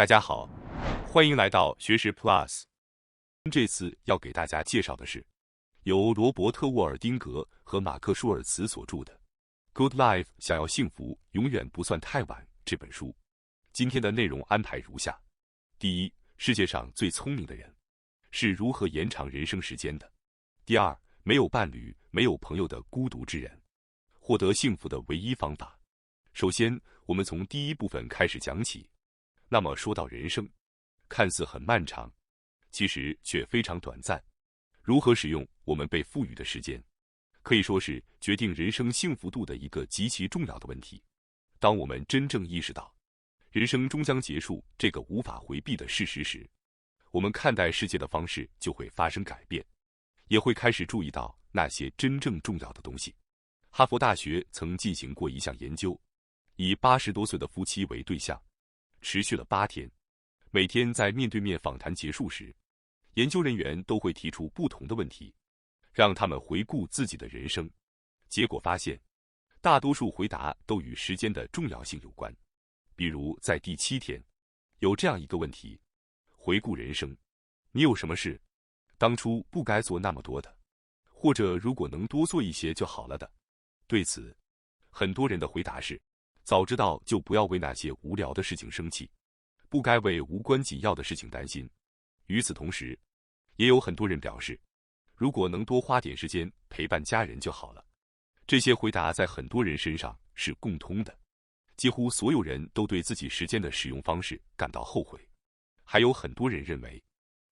大家好，欢迎来到学识 Plus。这次要给大家介绍的是由罗伯特·沃尔丁格和马克·舒尔茨所著的《Good Life》，想要幸福永远不算太晚这本书。今天的内容安排如下：第一，世界上最聪明的人是如何延长人生时间的；第二，没有伴侣、没有朋友的孤独之人获得幸福的唯一方法。首先，我们从第一部分开始讲起。那么说到人生，看似很漫长，其实却非常短暂。如何使用我们被赋予的时间，可以说是决定人生幸福度的一个极其重要的问题。当我们真正意识到人生终将结束这个无法回避的事实时，我们看待世界的方式就会发生改变，也会开始注意到那些真正重要的东西。哈佛大学曾进行过一项研究，以80多岁的夫妻为对象，持续了8天。每天在面对面访谈结束时，研究人员都会提出不同的问题，让他们回顾自己的人生。结果发现，大多数回答都与时间的重要性有关。比如在第7天，有这样一个问题：回顾人生，你有什么事当初不该做那么多的，或者如果能多做一些就好了的？对此，很多人的回答是：早知道就不要为那些无聊的事情生气，不该为无关紧要的事情担心。与此同时，也有很多人表示，如果能多花点时间陪伴家人就好了。这些回答在很多人身上是共通的，几乎所有人都对自己时间的使用方式感到后悔。还有很多人认为，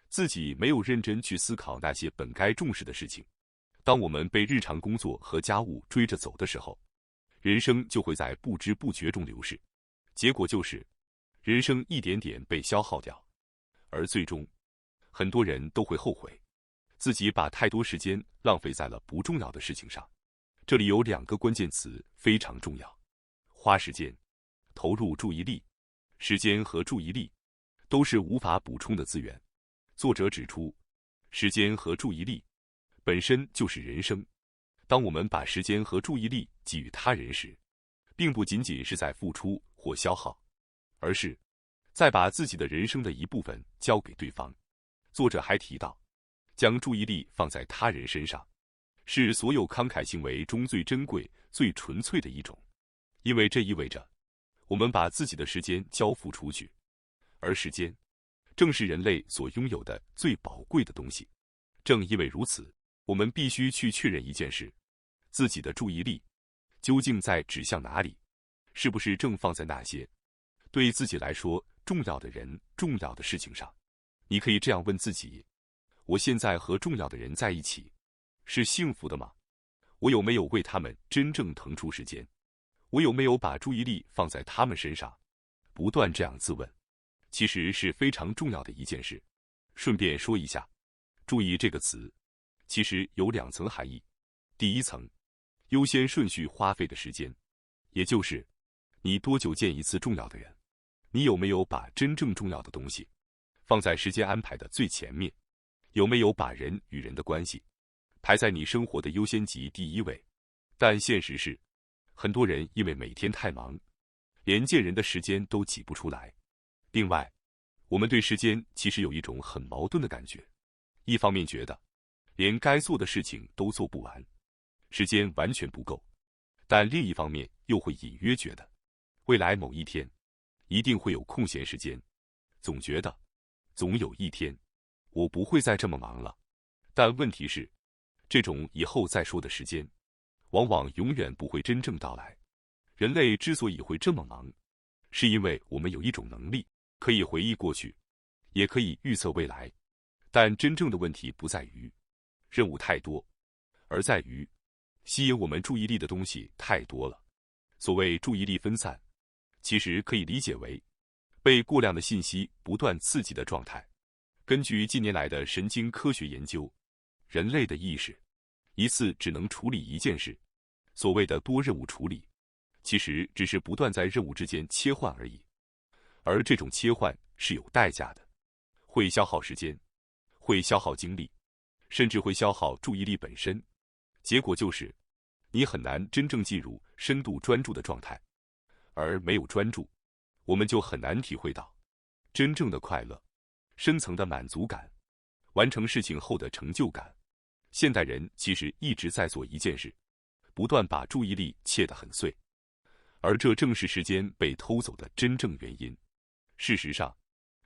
自己没有认真去思考那些本该重视的事情。当我们被日常工作和家务追着走的时候，人生就会在不知不觉中流逝，结果就是人生一点点被消耗掉，而最终很多人都会后悔自己把太多时间浪费在了不重要的事情上。这里有2个关键词非常重要：花时间、投入注意力。时间和注意力都是无法补充的资源。作者指出，时间和注意力本身就是人生。当我们把时间和注意力给予他人时，并不仅仅是在付出或消耗，而是在把自己的人生的一部分交给对方。作者还提到，将注意力放在他人身上，是所有慷慨行为中最珍贵、最纯粹的一种，因为这意味着我们把自己的时间交付出去，而时间正是人类所拥有的最宝贵的东西。正因为如此，我们必须去确认一件事：自己的注意力究竟在指向哪里？是不是正放在那些对自己来说重要的人、重要的事情上？你可以这样问自己：我现在和重要的人在一起，是幸福的吗？我有没有为他们真正腾出时间？我有没有把注意力放在他们身上？不断这样自问，其实是非常重要的一件事。顺便说一下，注意这个词其实有2层含义。第一层，优先顺序花费的时间，也就是你多久见一次重要的人，你有没有把真正重要的东西放在时间安排的最前面，有没有把人与人的关系排在你生活的优先级第1位。但现实是，很多人因为每天太忙，连见人的时间都挤不出来。另外，我们对时间其实有一种很矛盾的感觉，一方面觉得连该做的事情都做不完，时间完全不够，但另一方面又会隐约觉得未来某一天一定会有空闲时间，总觉得总有一天我不会再这么忙了。但问题是，这种以后再说的时间往往永远不会真正到来。人类之所以会这么忙，是因为我们有一种能力，可以回忆过去，也可以预测未来。但真正的问题不在于任务太多，而在于吸引我们注意力的东西太多了。所谓注意力分散，其实可以理解为被过量的信息不断刺激的状态。根据近年来的神经科学研究，人类的意识一次只能处理一件事。所谓的多任务处理，其实只是不断在任务之间切换而已。而这种切换是有代价的，会消耗时间，会消耗精力，甚至会消耗注意力本身。结果就是你很难真正进入深度专注的状态，而没有专注，我们就很难体会到真正的快乐、深层的满足感、完成事情后的成就感。现代人其实一直在做一件事，不断把注意力切得很碎，而这正是时间被偷走的真正原因。事实上，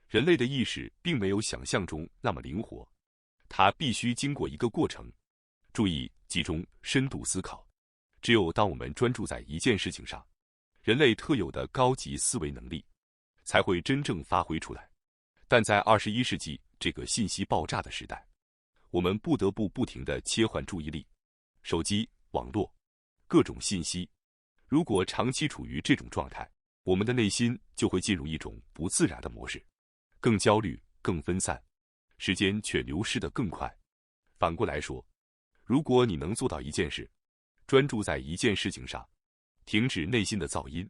人类的意识并没有想象中那么灵活，它必须经过一个过程：注意、集中、深度思考。只有当我们专注在一件事情上，人类特有的高级思维能力才会真正发挥出来。但在21世纪这个信息爆炸的时代，我们不得不停地切换注意力，手机、网络、各种信息。如果长期处于这种状态，我们的内心就会进入一种不自然的模式，更焦虑、更分散，时间却流失得更快。反过来说，如果你能做到一件事，专注在一件事情上，停止内心的噪音，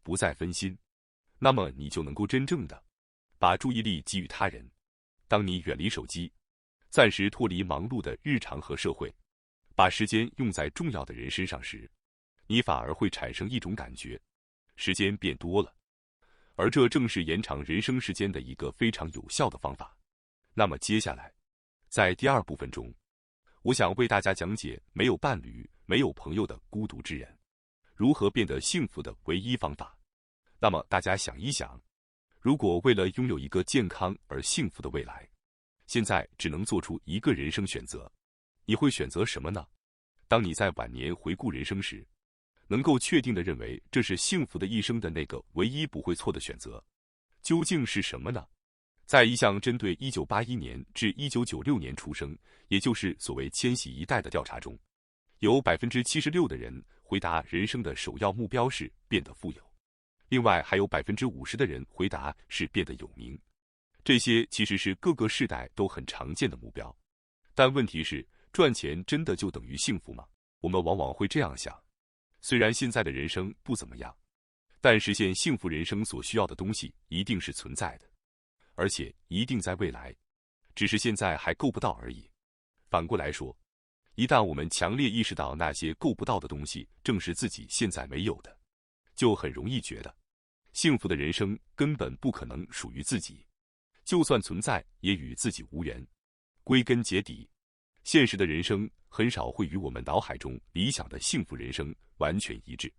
不再分心，那么你就能够真正的把注意力给予他人。当你远离手机，暂时脱离忙碌的日常和社会，把时间用在重要的人身上时，你反而会产生一种感觉，时间变多了，而这正是延长人生时间的一个非常有效的方法。那么接下来，在第二部分中，我想为大家讲解没有伴侣、没有朋友的孤独之人如何变得幸福的唯一方法。那么大家想一想，如果为了拥有一个健康而幸福的未来，现在只能做出一个人生选择，你会选择什么呢？当你在晚年回顾人生时，能够确定地认为这是幸福的一生的那个唯一不会错的选择，究竟是什么呢？在一项针对1981年至1996年出生，也就是所谓千禧一代的调查中，有 76% 的人回答人生的首要目标是变得富有，另外还有 50% 的人回答是变得有名。这些其实是各个世代都很常见的目标，但问题是，赚钱真的就等于幸福吗？我们往往会这样想，虽然现在的人生不怎么样，但实现幸福人生所需要的东西一定是存在的，而且一定在未来，只是现在还够不到而已。反过来说，一旦我们强烈意识到那些够不到的东西正是自己现在没有的，就很容易觉得幸福的人生根本不可能属于自己，就算存在也与自己无缘。归根结底，现实的人生很少会与我们脑海中理想的幸福人生完全一致。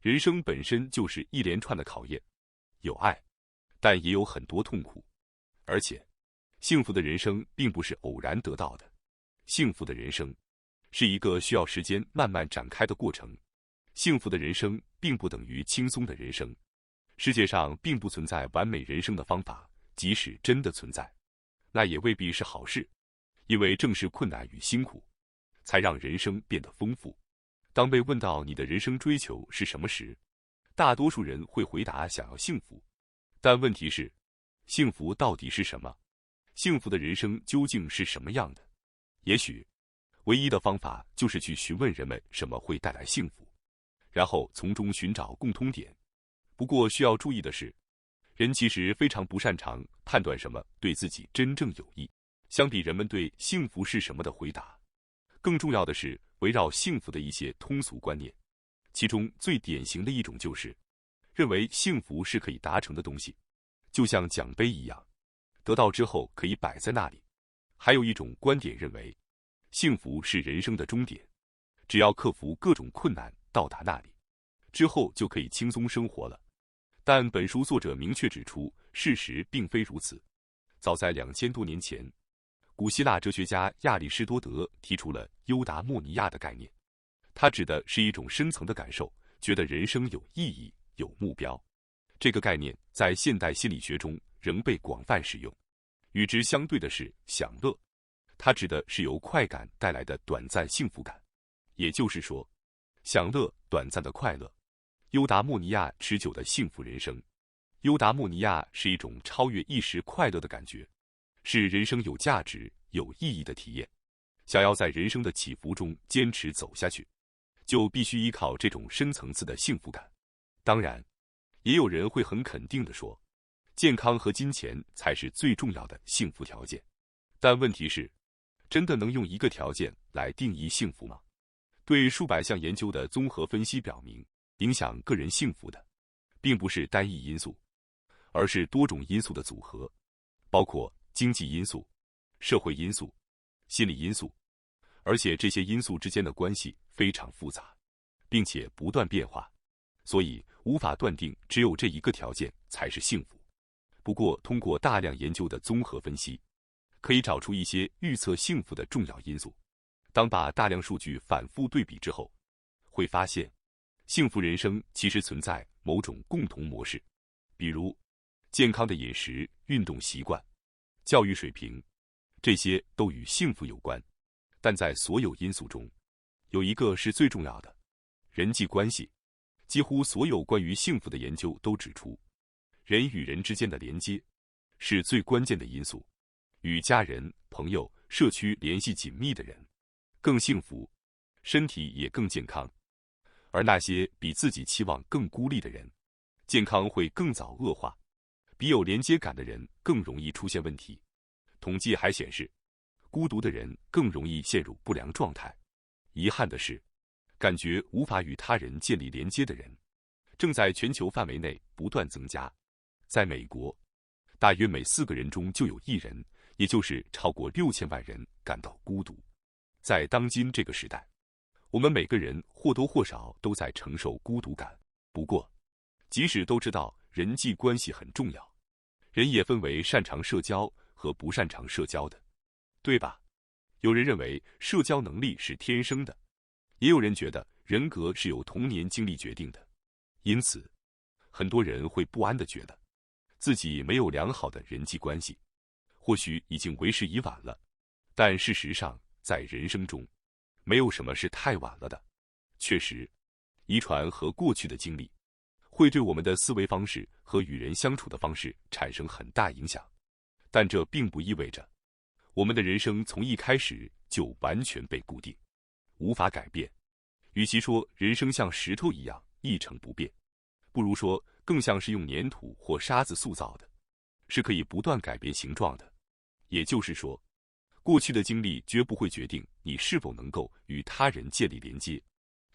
人生本身就是一连串的考验，有爱，但也有很多痛苦。而且，幸福的人生并不是偶然得到的，幸福的人生是一个需要时间慢慢展开的过程。幸福的人生并不等于轻松的人生。世界上并不存在完美人生的方法，即使真的存在，那也未必是好事。因为正是困难与辛苦，才让人生变得丰富。当被问到你的人生追求是什么时，大多数人会回答想要幸福。但问题是，幸福到底是什么？幸福的人生究竟是什么样的？也许，唯一的方法就是去询问人们什么会带来幸福，然后从中寻找共通点。不过需要注意的是，人其实非常不擅长判断什么对自己真正有益。相比人们对幸福是什么的回答，更重要的是围绕幸福的一些通俗观念。其中最典型的一种就是认为幸福是可以达成的东西，就像奖杯一样，得到之后可以摆在那里。还有一种观点认为，幸福是人生的终点，只要克服各种困难到达那里，之后就可以轻松生活了。但本书作者明确指出，事实并非如此。早在2000多年前，古希腊哲学家亚里士多德提出了优达莫尼亚的概念，它指的是一种深层的感受，觉得人生有意义、有目标。这个概念在现代心理学中仍被广泛使用。与之相对的是享乐，它指的是由快感带来的短暂幸福感。也就是说，享乐短暂的快乐，优达莫尼亚持久的幸福人生。优达莫尼亚是一种超越一时快乐的感觉，是人生有价值、有意义的体验。想要在人生的起伏中坚持走下去，就必须依靠这种深层次的幸福感。当然，也有人会很肯定地说，健康和金钱才是最重要的幸福条件。但问题是，真的能用一个条件来定义幸福吗？对数百项研究的综合分析表明，影响个人幸福的，并不是单一因素，而是多种因素的组合，包括经济因素、社会因素、心理因素，而且这些因素之间的关系非常复杂，并且不断变化，所以无法断定只有这一个条件才是幸福。不过，通过大量研究的综合分析，可以找出一些预测幸福的重要因素。当把大量数据反复对比之后，会发现，幸福人生其实存在某种共同模式，比如健康的饮食、运动习惯、教育水平，这些都与幸福有关。但在所有因素中，有一个是最重要的：人际关系。几乎所有关于幸福的研究都指出，人与人之间的连接是最关键的因素。与家人、朋友、社区联系紧密的人更幸福，身体也更健康。而那些比自己期望更孤立的人，健康会更早恶化，比有连接感的人更容易出现问题。统计还显示，孤独的人更容易陷入不良状态。遗憾的是，感觉无法与他人建立连接的人，正在全球范围内不断增加。在美国，大约每4个人中就有1人，也就是超过6000万人感到孤独。在当今这个时代，我们每个人或多或少都在承受孤独感。不过，即使都知道人际关系很重要，人也分为擅长社交和不擅长社交的，对吧？有人认为社交能力是天生的，也有人觉得人格是由童年经历决定的。因此，很多人会不安地觉得自己没有良好的人际关系，或许已经为时已晚了。但事实上，在人生中，没有什么是太晚了的。确实，遗传和过去的经历会对我们的思维方式和与人相处的方式产生很大影响，但这并不意味着我们的人生从一开始就完全被固定，无法改变。与其说人生像石头一样一成不变，不如说更像是用粘土或沙子塑造的，是可以不断改变形状的。也就是说，过去的经历绝不会决定你是否能够与他人建立连接，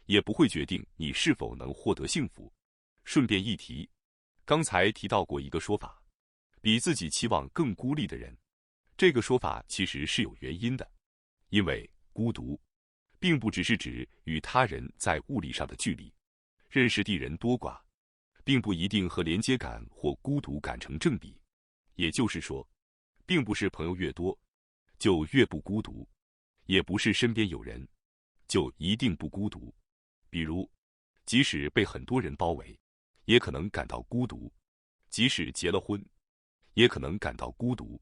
也不会决定你是否能获得幸福。顺便一提，刚才提到过一个说法，比自己期望更孤立的人。这个说法其实是有原因的，因为孤独并不只是指与他人在物理上的距离，认识的人多寡，并不一定和连接感或孤独感成正比。也就是说，并不是朋友越多就越不孤独，也不是身边有人就一定不孤独。比如，即使被很多人包围，也可能感到孤独；即使结了婚，也可能感到孤独。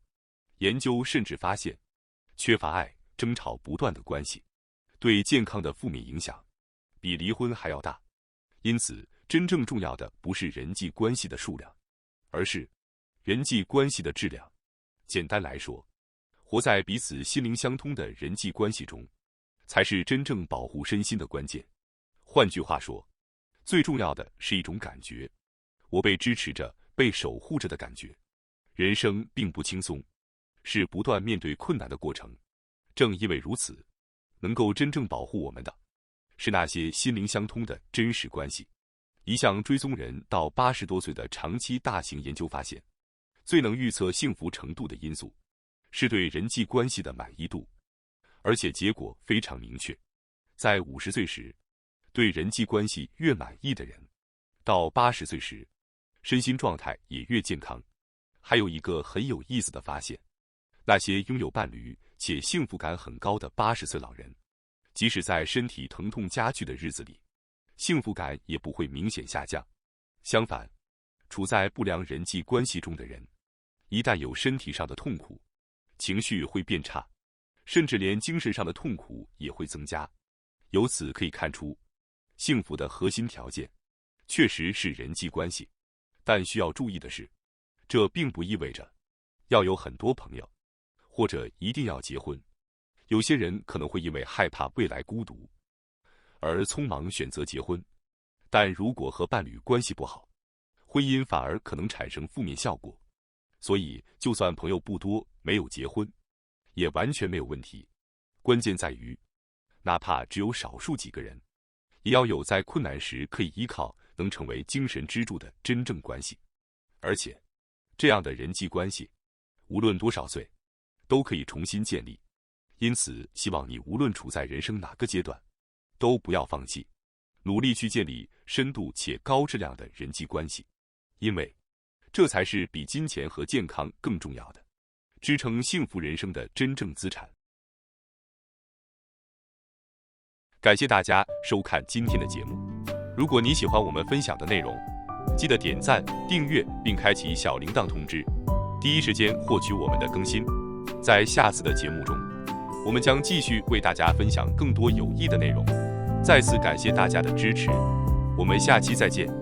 研究甚至发现，缺乏爱、争吵不断的关系，对健康的负面影响比离婚还要大。因此，真正重要的不是人际关系的数量，而是人际关系的质量。简单来说，活在彼此心灵相通的人际关系中，才是真正保护身心的关键。换句话说，最重要的是一种感觉，我被支持着、被守护着的感觉。人生并不轻松，是不断面对困难的过程。正因为如此，能够真正保护我们的，是那些心灵相通的真实关系。一项追踪人到80多岁的长期大型研究发现，最能预测幸福程度的因素是对人际关系的满意度，而且结果非常明确。在50岁时，对人际关系越满意的人，到80岁时，身心状态也越健康。还有一个很有意思的发现，那些拥有伴侣且幸福感很高的80岁老人，即使在身体疼痛加剧的日子里，幸福感也不会明显下降。相反，处在不良人际关系中的人，一旦有身体上的痛苦，情绪会变差，甚至连精神上的痛苦也会增加。由此可以看出，幸福的核心条件确实是人际关系。但需要注意的是，这并不意味着要有很多朋友，或者一定要结婚。有些人可能会因为害怕未来孤独，而匆忙选择结婚，但如果和伴侣关系不好，婚姻反而可能产生负面效果。所以，就算朋友不多，没有结婚，也完全没有问题。关键在于，哪怕只有少数几个人，也要有在困难时可以依靠、能成为精神支柱的真正关系。而且，这样的人际关系，无论多少岁，都可以重新建立。因此，希望你无论处在人生哪个阶段，都不要放弃，努力去建立深度且高质量的人际关系，因为这才是比金钱和健康更重要的，支撑幸福人生的真正资产。感谢大家收看今天的节目。如果你喜欢我们分享的内容，记得点赞、订阅并开启小铃铛通知，第一时间获取我们的更新。在下次的节目中，我们将继续为大家分享更多有益的内容。再次感谢大家的支持，我们下期再见。